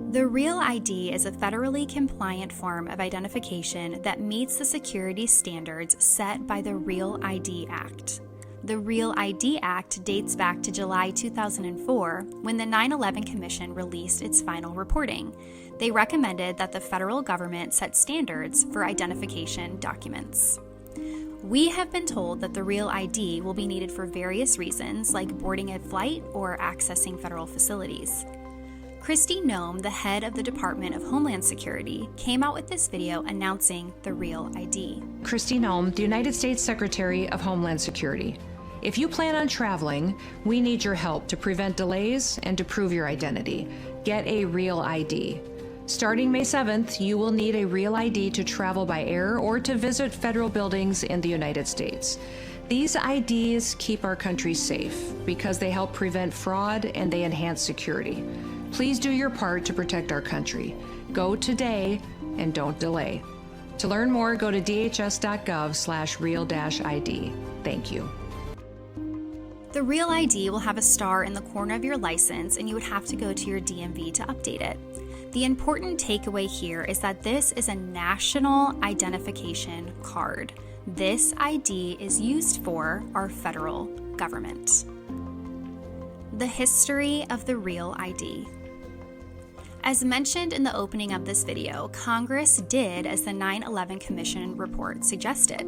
The Real ID is a federally compliant form of identification that meets the security standards set by the Real ID Act. The Real ID Act dates back to July 2004 when the 9/11 Commission released its final reporting. They recommended that the federal government set standards for identification documents. We have been told that the Real ID will be needed for various reasons like boarding a flight or accessing federal facilities. Kristi Noem, the head of the Department of Homeland Security, came out with this video announcing the Real ID. Kristi Noem, the United States Secretary of Homeland Security. If you plan on traveling, we need your help to prevent delays and to prove your identity. Get a Real ID. Starting May 7th, you will need a Real ID to travel by air or to visit federal buildings in the United States. These IDs keep our country safe because they help prevent fraud and they enhance security. Please do your part to protect our country. Go today and don't delay. To learn more, go to dhs.gov/real-ID. Thank you. The Real ID will have a star in the corner of your license, and you would have to go to your DMV to update it. The important takeaway here is that this is a national identification card. This ID is used for our federal government. The history of the Real ID. As mentioned in the opening of this video, Congress did as the 9/11 Commission report suggested.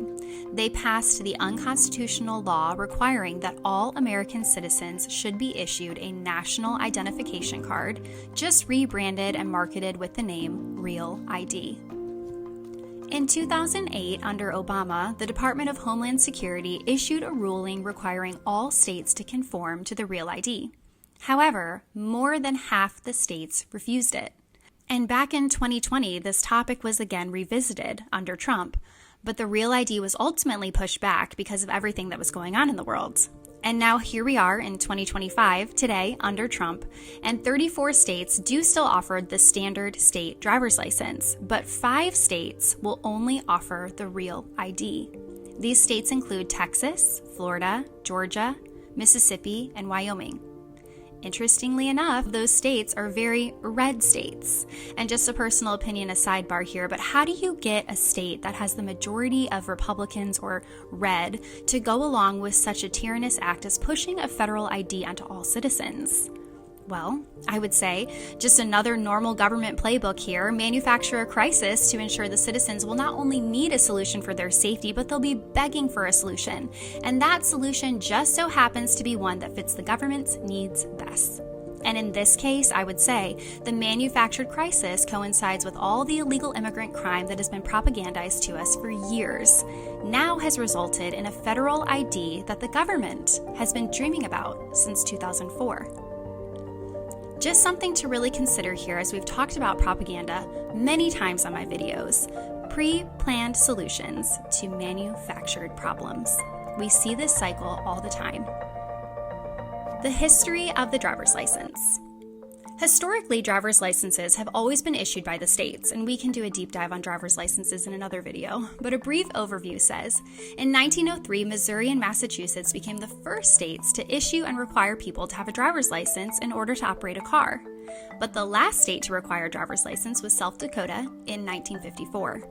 They passed the unconstitutional law requiring that all American citizens should be issued a national identification card, just rebranded and marketed with the name Real ID. In 2008, under Obama, the Department of Homeland Security issued a ruling requiring all states to conform to the Real ID. However, more than half the states refused it. And back in 2020, this topic was again revisited under Trump, but the Real ID was ultimately pushed back because of everything that was going on in the world. And now here we are in 2025, today, under Trump, and 34 states do still offer the standard state driver's license, but 5 states will only offer the Real ID. These states include Texas, Florida, Georgia, Mississippi, and Wyoming. Interestingly enough, those states are very red states. And just a personal opinion, a sidebar here, but how do you get a state that has the majority of Republicans or red to go along with such a tyrannous act as pushing a federal ID onto all citizens? Well, I would say just another normal government playbook here, manufacture a crisis to ensure the citizens will not only need a solution for their safety, but they'll be begging for a solution. And that solution just so happens to be one that fits the government's needs best. And in this case, I would say the manufactured crisis coincides with all the illegal immigrant crime that has been propagandized to us for years, now has resulted in a federal ID that the government has been dreaming about since 2004. Just something to really consider here, as we've talked about propaganda many times on my videos, pre-planned solutions to manufactured problems. We see this cycle all the time. The history of the driver's license. Historically, driver's licenses have always been issued by the states, and we can do a deep dive on driver's licenses in another video, but a brief overview says, in 1903, Missouri and Massachusetts became the first states to issue and require people to have a driver's license in order to operate a car. But the last state to require a driver's license was South Dakota in 1954.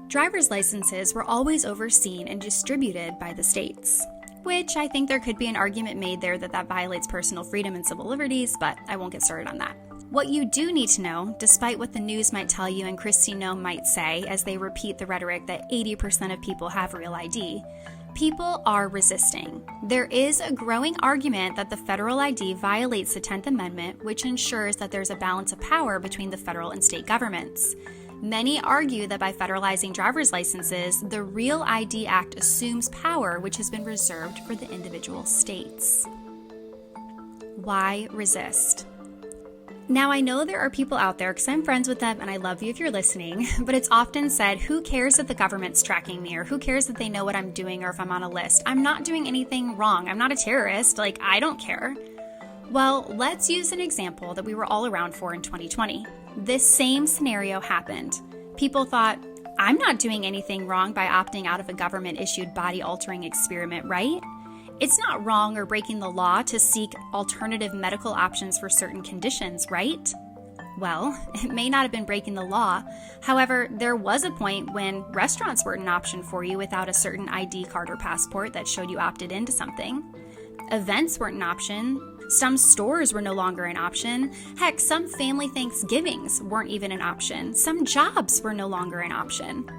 Driver's licenses were always overseen and distributed by the states, which I think there could be an argument made there that violates personal freedom and civil liberties, but I won't get started on that. What you do need to know, despite what the news might tell you and Kristi Noem might say as they repeat the rhetoric that 80% of people have Real ID, people are resisting. There is a growing argument that the federal ID violates the 10th Amendment, which ensures that there's a balance of power between the federal and state governments. Many argue that by federalizing driver's licenses, the Real ID Act assumes power which has been reserved for the individual states. Why resist? Now, I know there are people out there, because I'm friends with them and I love you if you're listening, but it's often said, who cares if the government's tracking me, or who cares if they know what I'm doing or if I'm on a list? I'm not doing anything wrong. I'm not a terrorist. I don't care. Well, let's use an example that we were all around for in 2020. This same scenario happened. People thought, I'm not doing anything wrong by opting out of a government-issued body-altering experiment, right? It's not wrong or breaking the law to seek alternative medical options for certain conditions, right? Well, it may not have been breaking the law. However, there was a point when restaurants weren't an option for you without a certain ID card or passport that showed you opted into something. Events weren't an option. Some stores were no longer an option. Heck, some family Thanksgivings weren't even an option. Some jobs were no longer an option.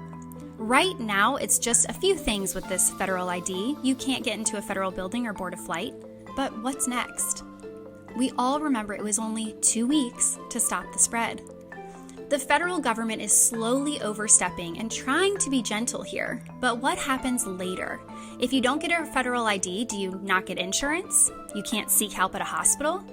Right now, it's just a few things with this federal ID. You can't get into a federal building or board a flight. But what's next? We all remember it was only 2 weeks to stop the spread. The federal government is slowly overstepping and trying to be gentle here. But what happens later? If you don't get a federal ID, do you not get insurance? You can't seek help at a hospital?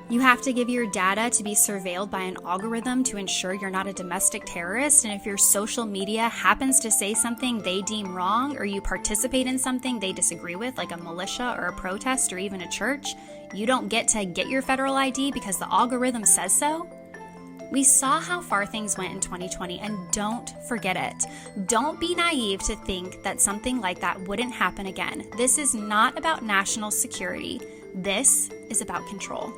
You have to give your data to be surveilled by an algorithm to ensure you're not a domestic terrorist, and if your social media happens to say something they deem wrong, or you participate in something they disagree with, like a militia or a protest or even a church, you don't get to get your federal ID because the algorithm says so? We saw how far things went in 2020, and don't forget it. Don't be naive to think that something like that wouldn't happen again. This is not about national security. This is about control.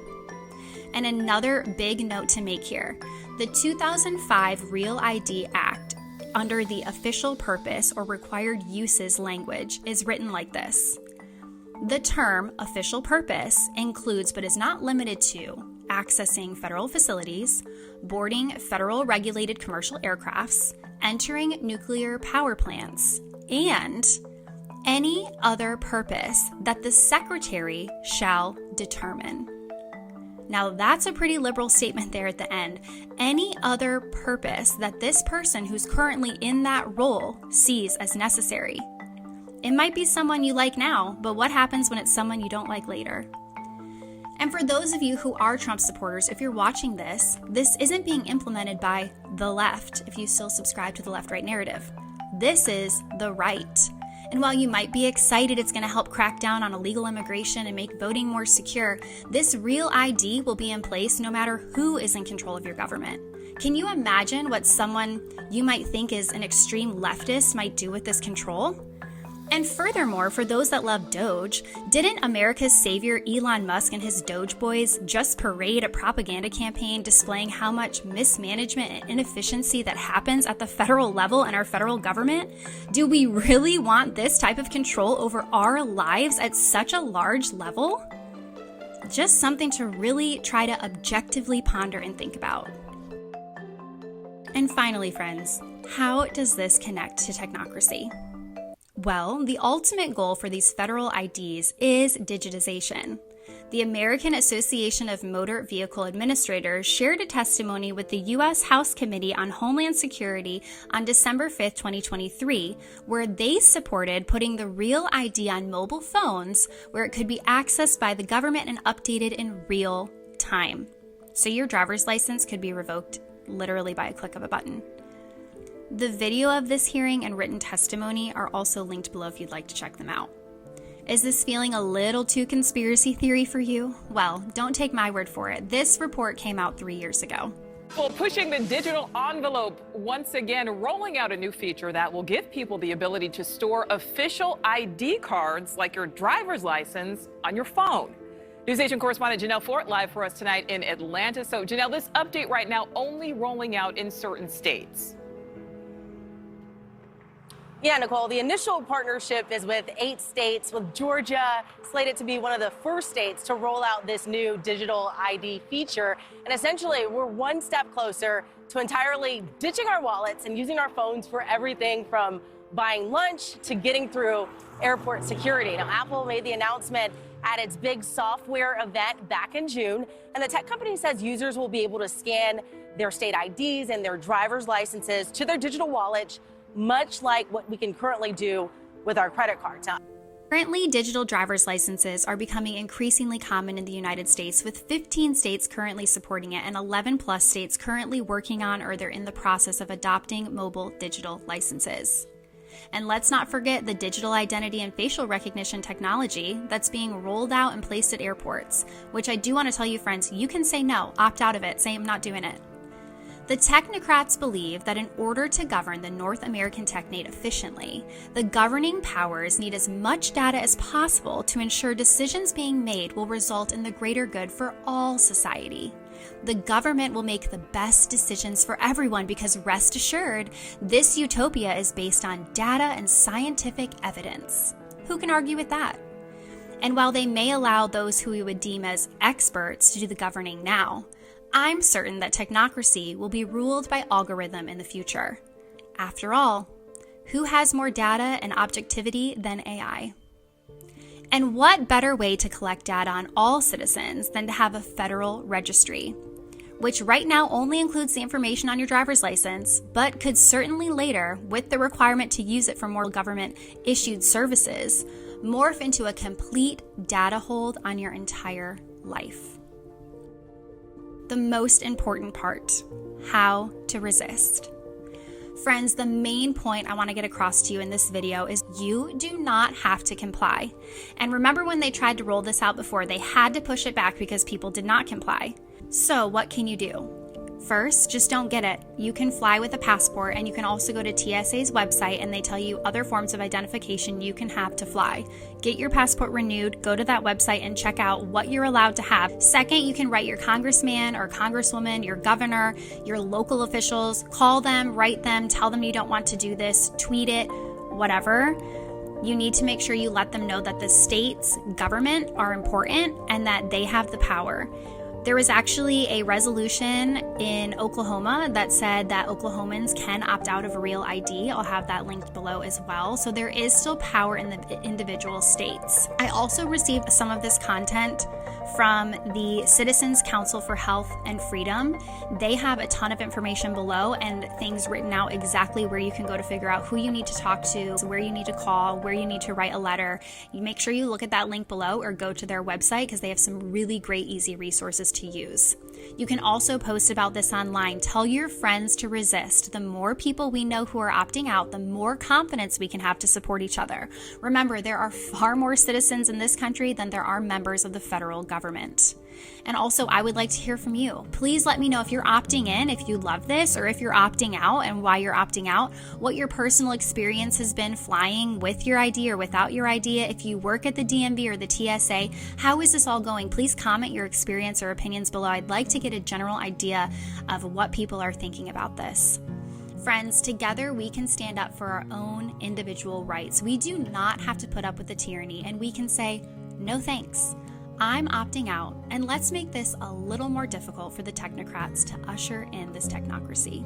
And another big note to make here, the 2005 Real ID Act, under the official purpose or required uses language, is written like this. The term official purpose includes but is not limited to accessing federal facilities, boarding federal regulated commercial aircrafts, entering nuclear power plants, and any other purpose that the Secretary shall determine. Now that's a pretty liberal statement there at the end. Any other purpose that this person who's currently in that role sees as necessary. It might be someone you like now, but what happens when it's someone you don't like later? And for those of you who are Trump supporters, if you're watching this isn't being implemented by the left, if you still subscribe to the left-right narrative. This is the right. And while you might be excited it's going to help crack down on illegal immigration and make voting more secure, this Real ID will be in place no matter who is in control of your government. Can you imagine what someone you might think is an extreme leftist might do with this control? And furthermore, for those that love Doge, didn't America's savior Elon Musk and his Doge boys just parade a propaganda campaign displaying how much mismanagement and inefficiency that happens at the federal level in our federal government? Do we really want this type of control over our lives at such a large level? Just something to really try to objectively ponder and think about. And finally, friends, how does this connect to technocracy? Well, the ultimate goal for these federal IDs is digitization. The American Association of Motor Vehicle Administrators shared a testimony with the U.S. House Committee on Homeland Security on December 5, 2023, where they supported putting the Real ID on mobile phones where it could be accessed by the government and updated in real time. So your driver's license could be revoked literally by a click of a button. The video of this hearing and written testimony are also linked below if you'd like to check them out. Is this feeling a little too conspiracy theory for you? Well, don't take my word for it. This report came out 3 years ago. Well, pushing the digital envelope once again, rolling out a new feature that will give people the ability to store official ID cards like your driver's license on your phone. NewsNation correspondent Janelle Fort live for us tonight in Atlanta. So, Janelle, this update right now only rolling out in certain states. Yeah, Nicole, the initial partnership is with 8 states, with Georgia slated to be one of the first states to roll out this new digital ID feature. And essentially, we're one step closer to entirely ditching our wallets and using our phones for everything from buying lunch to getting through airport security. Now, Apple made the announcement at its big software event back in June, and the tech company says users will be able to scan their state IDs and their driver's licenses to their digital wallet, much like what we can currently do with our credit cards. Currently, digital driver's licenses are becoming increasingly common in the United States, with 15 states currently supporting it and 11 plus states currently working on or they're in the process of adopting mobile digital licenses. And let's not forget the digital identity and facial recognition technology that's being rolled out and placed at airports, which I do want to tell you, friends, you can say no, opt out of it, say I'm not doing it. The technocrats believe that in order to govern the North American technate efficiently, the governing powers need as much data as possible to ensure decisions being made will result in the greater good for all society. The government will make the best decisions for everyone because rest assured, this utopia is based on data and scientific evidence. Who can argue with that? And while they may allow those who we would deem as experts to do the governing now, I'm certain that technocracy will be ruled by algorithm in the future. After all, who has more data and objectivity than AI? And what better way to collect data on all citizens than to have a federal registry, which right now only includes the information on your driver's license, but could certainly later, with the requirement to use it for more government-issued services, morph into a complete data hold on your entire life. The most important part, how to resist. Friends, the main point I want to get across to you in this video is you do not have to comply. And remember when they tried to roll this out before, they had to push it back because people did not comply. So what can you do? First, just don't get it. You can fly with a passport, and you can also go to TSA's website and they tell you other forms of identification you can have to fly. Get your passport renewed, go to that website and check out what you're allowed to have. Second, you can write your congressman or congresswoman, your governor, your local officials, call them, write them, tell them you don't want to do this, tweet it, whatever. You need to make sure you let them know that the state's government are important and that they have the power. There was actually a resolution in Oklahoma that said that Oklahomans can opt out of a real ID. I'll have that linked below as well. So there is still power in the individual states. I also received some of this content from the Citizens Council for Health and Freedom. They have a ton of information below and things written out exactly where you can go to figure out who you need to talk to, where you need to call, where you need to write a letter. You make sure you look at that link below or go to their website because they have some really great, easy resources to use. You can also post about this online. Tell your friends to resist. The more people we know who are opting out, the more confidence we can have to support each other. Remember, there are far more citizens in this country than there are members of the federal government. And also, I would like to hear from you. Please let me know if you're opting in, if you love this, or if you're opting out and why you're opting out, what your personal experience has been flying with your ID or without your ID. If you work at the DMV or the TSA, how is this all going? Please comment your experience or opinions below. I'd like to get a general idea of what people are thinking about this. Friends, together we can stand up for our own individual rights. We do not have to put up with the tyranny, and we can say, no thanks. I'm opting out, and let's make this a little more difficult for the technocrats to usher in this technocracy.